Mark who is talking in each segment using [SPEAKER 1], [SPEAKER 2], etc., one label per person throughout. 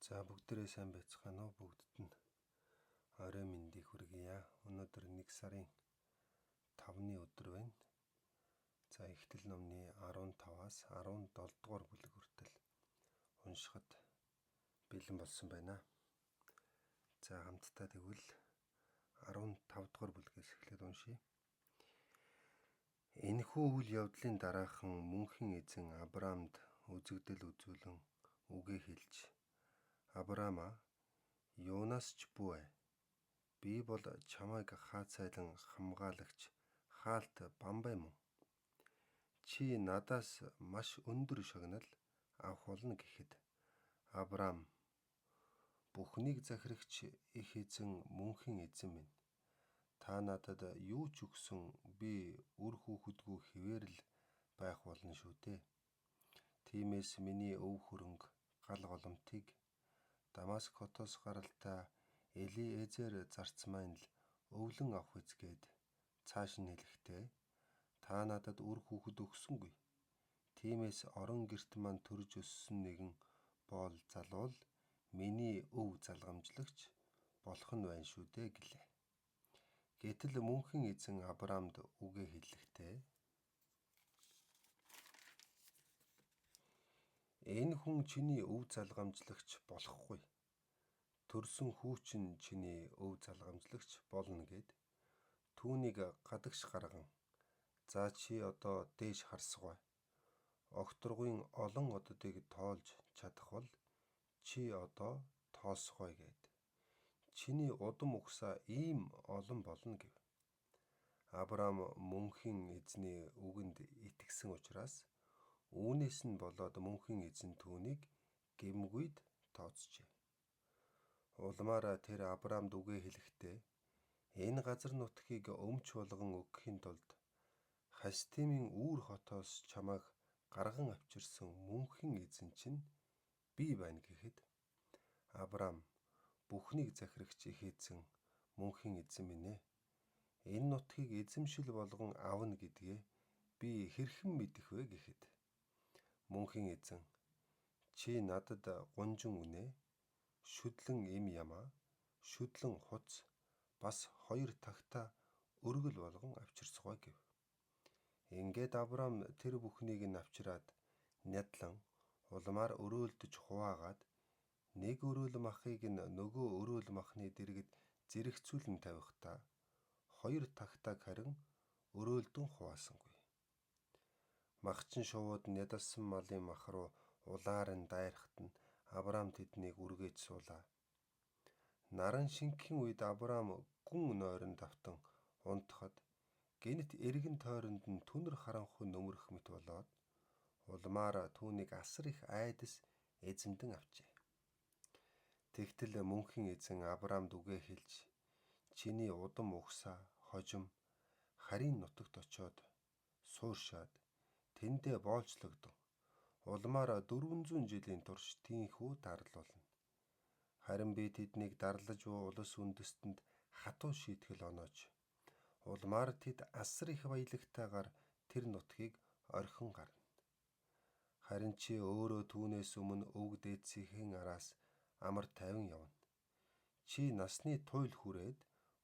[SPEAKER 1] За бүгдээрээ сайн байцгаана уу? Бүгдд нь орой мэндийг хүргье. Өнөөдөр 1 сарын 5-ны өдөр байна. За Эхтэл номны 15-аас 17 дугаар бүлэг хүртэл уншихад бэлэн болсон байна. За хамтдаа тэгвэл 15 дугаар бүлгээс эхлээд уншийе. Энэхүү үйл явдлын дараахан мөнхийн эзэн Авраамд үзэгдэл үзүүлэн үгээ хэлж Авраама, Юунаас ч бүү. Би бол чамайг хаацайлан хамгаалагч хаалт Бамбай мөн. Чи надаас маш өндөр шагнал авах болно гэхэд Авраам бүхнийг захирагч их эзэн мөнхийн эзэн минь. Та надад юу ч өгсөн би үр хүүхэдгүй хэвээрл байх болно шүү дээ. Тиймээс миний өв хөрөнгө гал голомтыг Дамаск хотоос гаралтай Элиэзер зарцмайн л өвлөн авах эзгээд цааш нь хэлэхдээ та надад үр хүүхэд өгсөнгүй. Тиймээс орон герт маань төрж өссөн нэгэн боол залуул миний өв залгамжлагч болох нь байна шүү дээ гэлээ. Гэтэл мөнхийн эзэн Авраамд үгээ хэлэхдээ энэ хүн чиний өв залгамжлагч болохгүй. Төрсөн хүү чинь чиний өв залгамжлагч болно гэд түүнийг гадагш гарган за чи одоо дээш харсгай. Огторгуйн олон оддыг тоолж чадах бол чи одоо тоосгой гэд. Чиний удам угсаа ийм олон болно гэв. Авраам мөнхийн эзний үгэнд итгэсэн учраас үүнээс нь болоод мөнхийн эзэн түүнийг гэмгүйд тооцжээ. Улмаараа тэр Авраамд үгээ хэлэхдээ энэ газар нутгийг өмч болгон өгөхийн тулд Хастимын үүр хотоос чамайг гарган авчирсан мөнхийн эзэн чинь би байна гэхэд Авраам бүхнийг захирагч их эзэн мөнхийн эзэн минь ээ. Энэ нутгийг эзэмшил болгон авна гэдгээ би хэрхэн мэдэх вэ гэхэд мөнхийн эзэн чи надад гунжин үнэ, шүдлэн эм ямаа, шүдлэн хуц бас 2 тагта өргөл болгон авчирсгой гэв. Ингээд Авраам тэр бүхнийг нь авчираад нядлан улмаар өрөөлдөж хуваагаад нэг өрөөл махыг нь нөгөө өрөөл махны дэргэд зэрэгцүүлэн тавихдаа 2 тагтаг харин өрөөлдөн хуваасангүй. Махчин шувууд нядалсан малын мах руу улаар нь дайрахт нь Авраам тэднийг үргэж суулаа. Наран шингэхийн үед Авраам гүн нойронд автан унтахад гэнэт эргэн тойронд нь түнэр харанхуй нөмрөх мэт болоод улмаар түүнийг асар их айдас эзэмдэн авчээ. Тэгтэл мөнхийн эзэн Авраамд үгээ хэлж чиний удам угсаа хожим харийн нутагт очоод сууршаад тэндээ боолчлогдсон. Улмаар 400 жилийн турш тийхүү дарлуулна. Харин би тэднийг дарлаж буй улс үндэстэнд хатуу шийтгэл оноож улмаар тэд асар их баялагтайгаар тэр нутгийг орхин гарна. Харин чи өөрөө түүнээс өмнө өвг дээдсийн араас амар тайван явна. Чи насны туйл хүрээд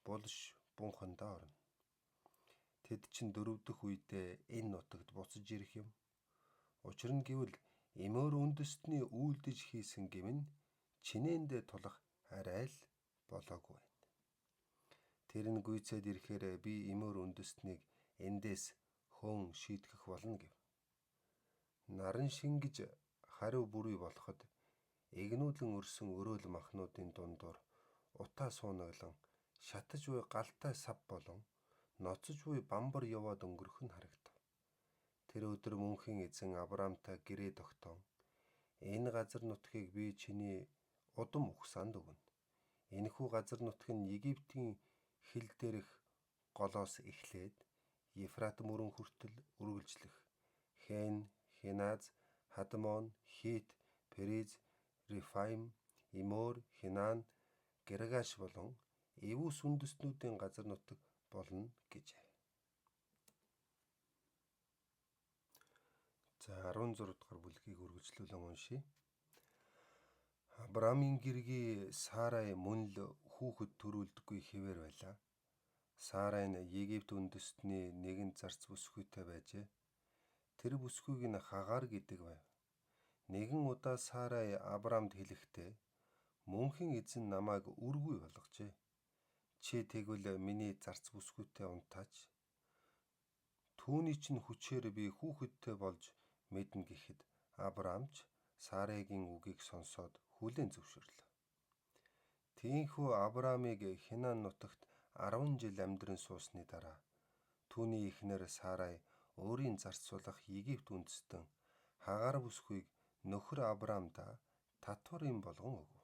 [SPEAKER 1] булш бунхандаа орно. Тэд чин 4 дахь үедээ энэ нутагт буцаж ирэх юм. Учир нь гэвэл эмөөр үндэстний үйлдэж хийсэн гэм нь чинээндээ тулах арай л болоогүй байна. Тэр нь гүйцээд ирэхээр би эмөөр үндэстнийг эндээс хөөн шийтгэх болно гэв. Наран шингэж хариу бүрий болоход эгнүүлэн өрсөн өрөөл махнуудын дундуур утаа суунаглан шатаж буй галтай сав болон ноцож буй бамбар яваад өнгөрөх нь харагдав. Тэр өдөр мөнхийн эзэн Авраамтай гэрээ тогтоон энэ газар нутгийг би чиний удам угсаанд өгнө. Энэхүү газар нутг нь Египтийн хил дээрх голоос эхлээд Ефрат мөрөн хүртэл үргэлжлэх Хэн, Хеназ, Хадмон, Хит, Периз, Рефаим, Имор, Хинан, Гергаш болон Эвус үндэстнүүдийн газар нутаг болно гэжээ. За 16 дугаар бүлгийг үргэлжлүүлэн уншийе. Авраамийн гэргий Сарай мөн л хүүхэд төрүүлдэггүй хэвээр байлаа. Сарай нь Египт үндэстний нэгэн зарц бүсгүйтэй байжээ. Тэр бүсгүйг нь Хагаар гэдэг байв. Нэгэн удаа Сарай Авраамд хэлэхдээ мөнхийн эзэн намайг үргүй болгожээ. Чи тэгвэл миний зарц бүсгүйтэй унтаач. Түүний чинь хүчээр би хүүхэдтэй болж мэднэ гэхэд Авраамч Сарайгийн үгийг сонсоод хүлээн зөвшөөрлөө. Тиймээс Авраамыг Хинан нутагт 10 жил амьдран суусны дараа түүний эхнэр Сарай өөрийн зарцуулах Египт үндэстэн Хагаар бүсгүйг нөхөр Авраамдаа татвар юм болгон өгөв.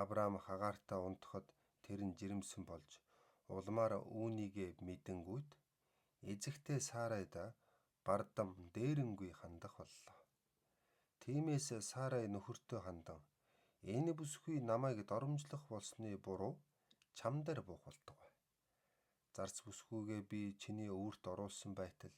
[SPEAKER 1] Авраам Хагаартай унтахад тэр нь жирэмсэн болж улмаар үүнийг мэдэнгүйт эзэгтэй Сарайда бардам дээрэнгүй хандах боллоо. Тиймээс Сарай нөхөртөө хандан энэ бүсгүй намайг доромжлох болсны буруу чам дээр буух болтугай. Зарц бүсгүйгээ би чиний өвөрт оруулсан байтал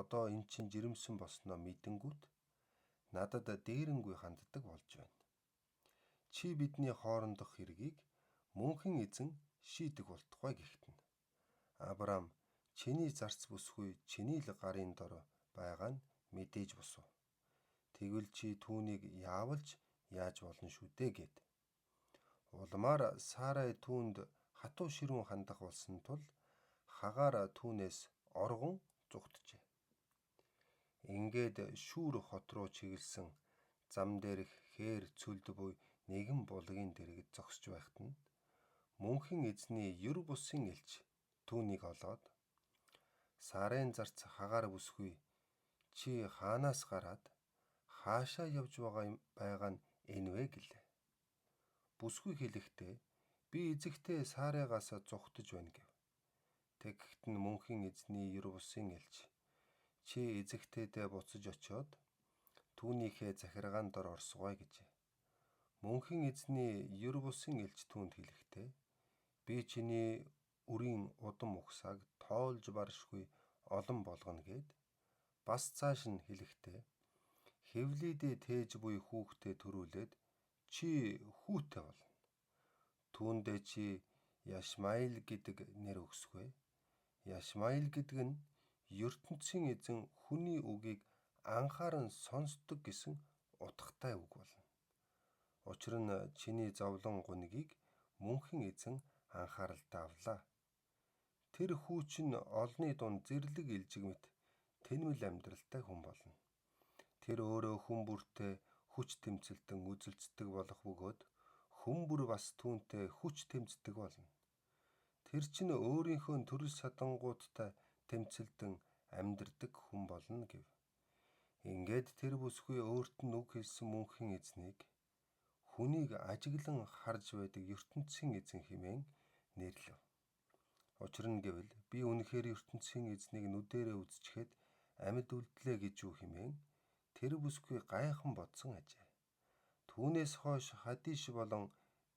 [SPEAKER 1] одоо эн чинь жирэмсэн болсноо мэдэнгүүт надад дээрэнгүй ханддаг болж байна. Чи бидний хоорондох хэргийг мөнхийн эзэн шийдэх болтугай гихтэн. Авраам чиний зарц бүсгүй чиний л гарын дор байгаа нь мэдээж босов. Тэгвэл чи түүнийг яавалж яаж болно шүү дээ гэд. Улмаар Сарай түүнд хатуу ширүүн хандах болсон тул Хагаар түүнээс оргон зугтжээ. Ингээд Шүүр хот руу чиглэсэн зам дээрх хээр цөлд буй нэгэн булгийн дэргэд зогсож байхад нь мөнхийн эзний ер бусын элч түүнийг олоод Сарайн зарц Хагаар бүсгүй чи хаанаас гараад хаашаа явж байгаа нь энэ вэ гэлээ. Бүсгүй хэлэхдээ би эзэгтэй Сарайгаас зугтаж байна гэв. Тэгэхэд нь мөнхийн эзний ер бусын элч чи эзэгтэйдээ буцаж очиод түүнийхээ захиргаан дор орсгоё гэжээ. Мөнхийн эзний ер бусын элч түүнд хэлэхдээ би чиний үрийн удам ухсааг тоолж баршгүй олон болгоно гэд бас цааш нь хэлэхдээ Хевлидээ тээж буй хүүхдээ төрүүлээд чи хүүтэй болно. Түүндээ чи Яшмаил гэдэг нэр өгсгөө. Яшмаил гэдэг нь ертөнцийн эзэн хүний үгийг анхааран сонсдог гэсэн утгатай үг болно. Учир нь чиний зовлон гунигийг мөнхийн эзэн анхааралтай авлаа. Тэр хүү чинь олны дунд зэрлэг илжиг мэт тэнмэл амьдралтай хүн болно. Тэр өөрөө хүн бүртээ хүч тэмцэлтэн үзэлцдэг болох бөгөөд хүн бүр бас түүнтэй хүч тэмцдэг болно. Тэр чинь өөрийнхөө төрөл садангуудтай тэмцэлтэн амьдардаг хүн болно гэв. Ингээд тэр бүсгүй өөрт нь үг хэлсэн мөнхийн эзнийг хүнийг ажиглан харж байдаг ертөнцийн эзэн хэмээн нэрлэв. Учир нь гэвэл би үнэхээр ертөнцийн эзнийг нүдэрээ үзчихэд амьд үлдлээ гэж юу хэмээн тэр бүсгүй гайхан бодсон ажээ. Түүнээс хойш Хадиш болон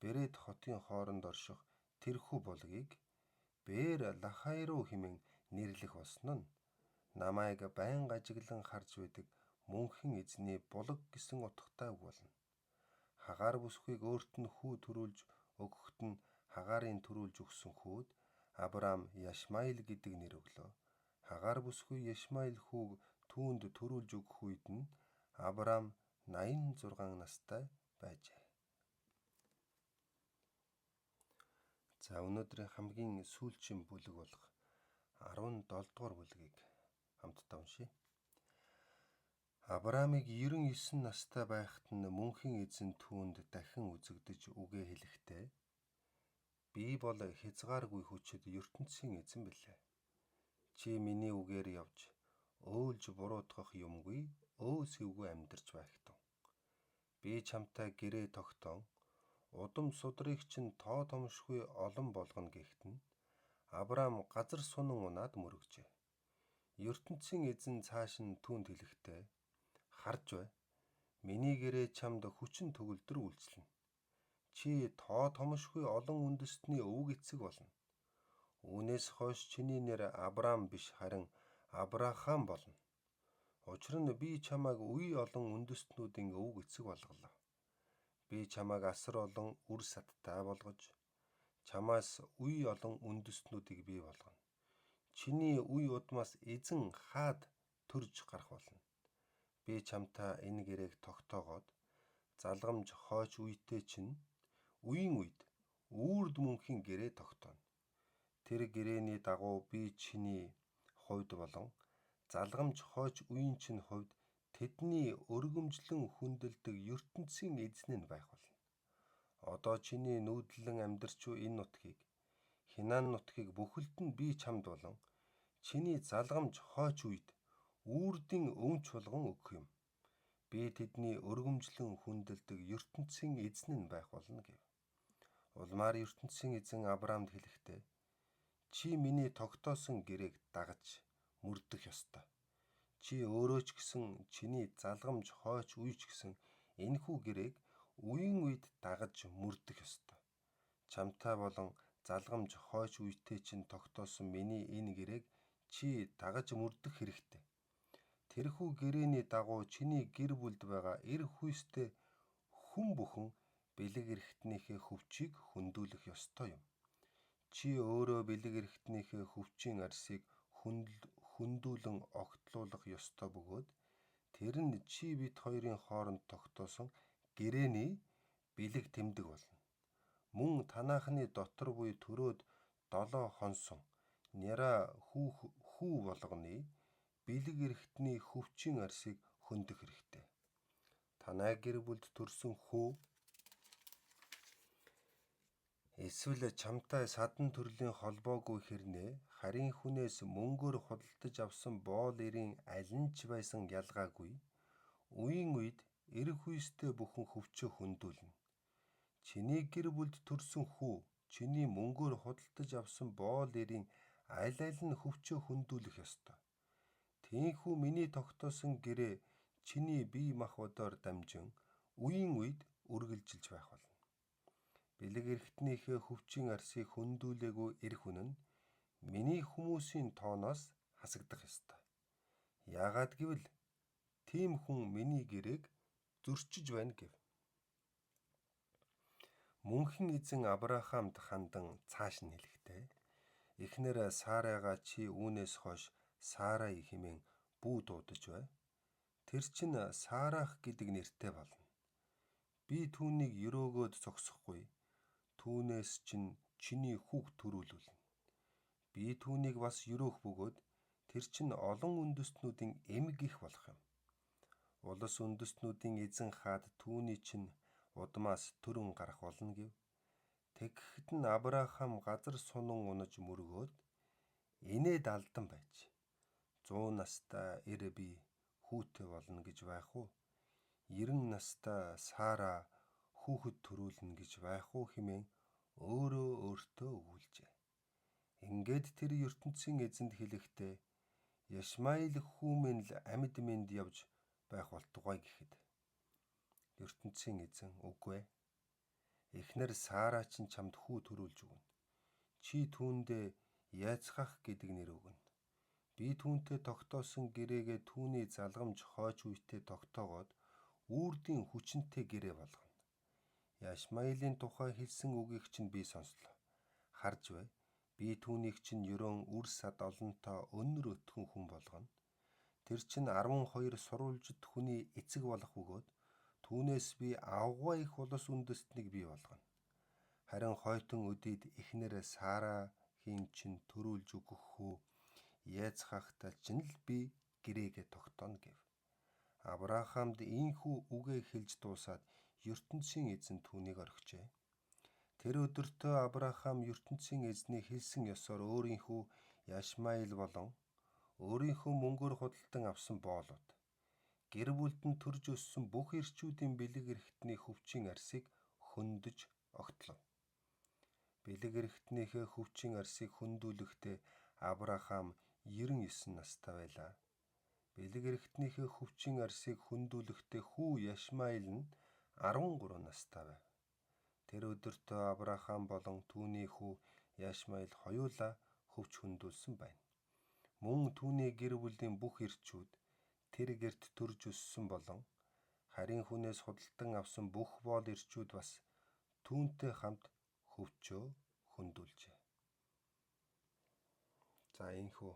[SPEAKER 1] Берет хотын хооронд орших тэрхүү булгийг Бээр Лахайруу хэмээн нэрлэх болсон нь намайг байнга ажиглан харж байдаг мөнхийн эзний булаг гэсэн утгатай үг болно. Хагаар бүсгүйг өөрт нь хүү төрүүлж өгөхөд нь Хагаарын төрүүлж өгсөн хүүд Авраам Яшмаил гэдэг нэр өглөө. Хагаар бүсгүй Яшмаил хүүг түүнд төрүүлж өгөх үед нь Авраам 86 настай байжээ. За өнөөдрийн хамгийн сүүлчийн бүлэг болох 17 дугаар бүлгийг хамтдаа уншийе. Авраамыг 99 настай байхад нь мөнхийн эзэн түүнд дахин үзэгдэж үгээ хэлэхдээ би бол хязгааргүй хүчит ертөнцийн эзэн билээ. Чи миний үгээр явж өөлж буруутгах юмгүй өөсөвгүй амьдарч байх тун. Би чамтай гэрээ тогтоон удам судрыг чинь тоо томшгүй олон болгоно гэхтэн Авраам газар сунан унаад мөрөгжээ. ертөнцийн эзэн цааш нь түүнд хэлэхдээ харж бай. Миний гэрээ чамд хүчин төгөлдөр үйлчлэнэ. Чи тоо томшгүй олон үндэстний өвөг эцэг болно. Үүнээс хойш чиний нэр Авраам биш харин Авраам болно. Учир нь би чамайг үе олон үндэстнүүдийн өвөг эцэг болголоо. Би чамайг асар олон үр садтай болгож, чамаас үе олон үндэстнүүдийг бий болгоно. Чиний үе удмаас эзэн хаад төрж гарах болно. Би чамтай энэ гэрээг тогтоогоод залгамж хойч үетэй чинь үеийн үед үрд мөнхийн гэрээ тогтооно. Тэр гэрээний дагуу би чиний хувьд болон залгамж хойч үеийн чинь хувьд тэдний өргөмжлөн хүндэлдэг ертөнцийн эзэн нь байх болно. Одоо чиний нүүдлэн амьдарч буй энэ нутгийг, Хинаан нутгийг бүхэлд нь би чамд болон чиний залгамж хойч үед үрдийн өвч болгон өгөх юм. Би тэдний өргөмжлөн хүндэлдэг ертөнцийн эзэн нь байх болно гэв. Улмаар ертөнцийн эзэн Авраамд хэлэхдээ, чи миний тогтоосон гэрээг дагаж мөрдөх ёстой. Чи өөрөө ч гэсэн чиний залгамж хойч үе ч гэсэн энэхүү гэрээг үеийн үед дагаж мөрдөх ёстой. Чамтай болон залгамж хойч үетэй чинь тогтоосон миний энэ гэрээг чи дагаж мөрдөх хэрэгтэй. Тэрхүү гэрээний дагуу чиний гэр бүлд байгаа эр хүйстэй хүн бүхэн бэлэг эрхтнийхээ хөвчийг хөндүүлэх ёстой юм. Чи өөрөө бэлэг эрхтнийхээ хөвчийн арсыг хөндүүлэн огтлуулах ёстой бөгөөд тэр нь чи бид хоёрын хооронд тогтоосон гэрээний бэлэг тэмдэг болно. Мөн танаахны дотор буй төрөөд 7 хонсон няра хүү болгоны бэлэг эрхтний хөвчийн арсыг хөндөх хэрэгтэй. Танай гэр бүлд төрсөн хүү эсвэл чамтай садан төрлийн холбоогүй хэрнээ харийн хүнээс мөнгөөр худалдаж авсан боол эрийн аль нь ч байсан ялгаагүй үеийн үед эр хүйстэй бүхэн хөвчөө хөндүүлнэ. Чиний гэр бүлд төрсөн хүү чиний мөнгөөр худалдаж авсан боол эрийн аль нь хөвчөө хөндүүлэх ёстой. Тийхүү миний тогтоосон гэрээ чиний бие махбодоор дамжин үеийн үед үргэлжилж байх болно. Бэлэг эрхтнийхээ хөвчийн арсыг хөндүүлээгүй эр хүн нь миний хүмүүсийн тооноос хасагдах ёстой. Яагаад гэвэл тийм хүн миний гэрээг зөрчиж байна гэв. Мөнхийн эзэн Авраамд хандан цааш нь хэлэхдээ, эхнэр Сарайгаа чи үүнээс хойш Сарай хэмээн бүү дуудаж бай. Тэр чинь Сарах гэдэг нэртэй болно. Би түүнийг өрөөгөөд зогсохгүй. Түүнээс чинь чиний хүүг төрүүлүүлнэ. Би түүнийг бас өрөөх бөгөөд тэр чинь олон үндэстнүүдийн эмэг их болох юм. Улас үндэстнүүдийн эзэн хаад түүний чинь удмаас төрөн гарах болно гэв. Тэгэхэд нь Авраам газар сунан унаж мөргөөд инээд алдан байж 100 настай эр би хүүтэй болно гэж байх уу? 90 настай Сара хүүхэд төрүүлнэ гэж байх уу хэмээн өөрөө өөртөө өгүүлжээ. Ингээд тэр ертөнцийн эзэнд хэлэхдээ Яшмаил хүү минь л амьд мэнд явж байх болтугай гэхэд ертөнцийн эзэн үгүй ээ. Эхнэр Сара чинь чамд хүү төрүүлж өгнө. Чи түүндээ Яцхах гэдэг нэр өгнө. Би түүнтэй тогтоосон гэрээгээ түүний залгамж хойч үетэй тогтоогоод үрдийн хүчинтэй гэрээ болгоно. Яшмаилийн тухай хэлсэн үгийг чинь би сонслоо. Харж бай. Би түүнийг чинь ерөн үр сад олонтой өнөр өтгөн хүн болгоно. Тэр чинь 12 сурвалжит хүний эцэг болох бөгөөд түүнээс би авгай их улас үндэстнийг бий болгоно. Харин хойтон өдийд эхнэр Сарагийн чинь төрүүлж өгөх хүү Яцхахтай чинь л би гэрээгээ тогтооно гэв. Авраамд ийхүү үгээ хэлж дуусаад ертөнцийн эзэн түүнийг орхижээ. Тэр өдөртөө Авраам ертөнцийн эзний хэлсэн ёсоор өөрийнхөө Яшмаил болон өөрийнхөө мөнгөөр худалдан авсан боолууд, гэр бүлд нь төрж өссөн бүх эрчүүдийн бэлэг эрхтний хөвчийн арсыг хөндөж огтлов. Бэлэг эрхтнийхээ хөвчийн арсыг хөндүүлэхдээ Авраам 99 настай байлаа. Бэлэг эрхтнийхээ хөвчийн арсыг хөндүүлэхдээ хүү Яшмаил нь 13 настай байв. Тэр өдөртөө Авраам болон түүний хүү Яшмаил хоёулаа хөвч хөндүүлсэн байна. Мөн түүний гэр бүлийн бүх эрчүүд тэр гэрт төрж өссөн болон харин хүнээс худалдан авсан бүх боол эрчүүд бас түүнтэй хамт хөвчөө хөндүүлжээ. За энэхүү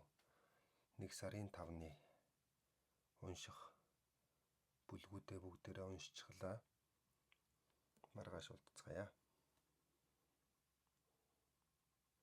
[SPEAKER 1] 1 сарын 5-ны унших бүлгүүдээ бүгдээрээ уншчихлаа. Маргааш уулзцгаая.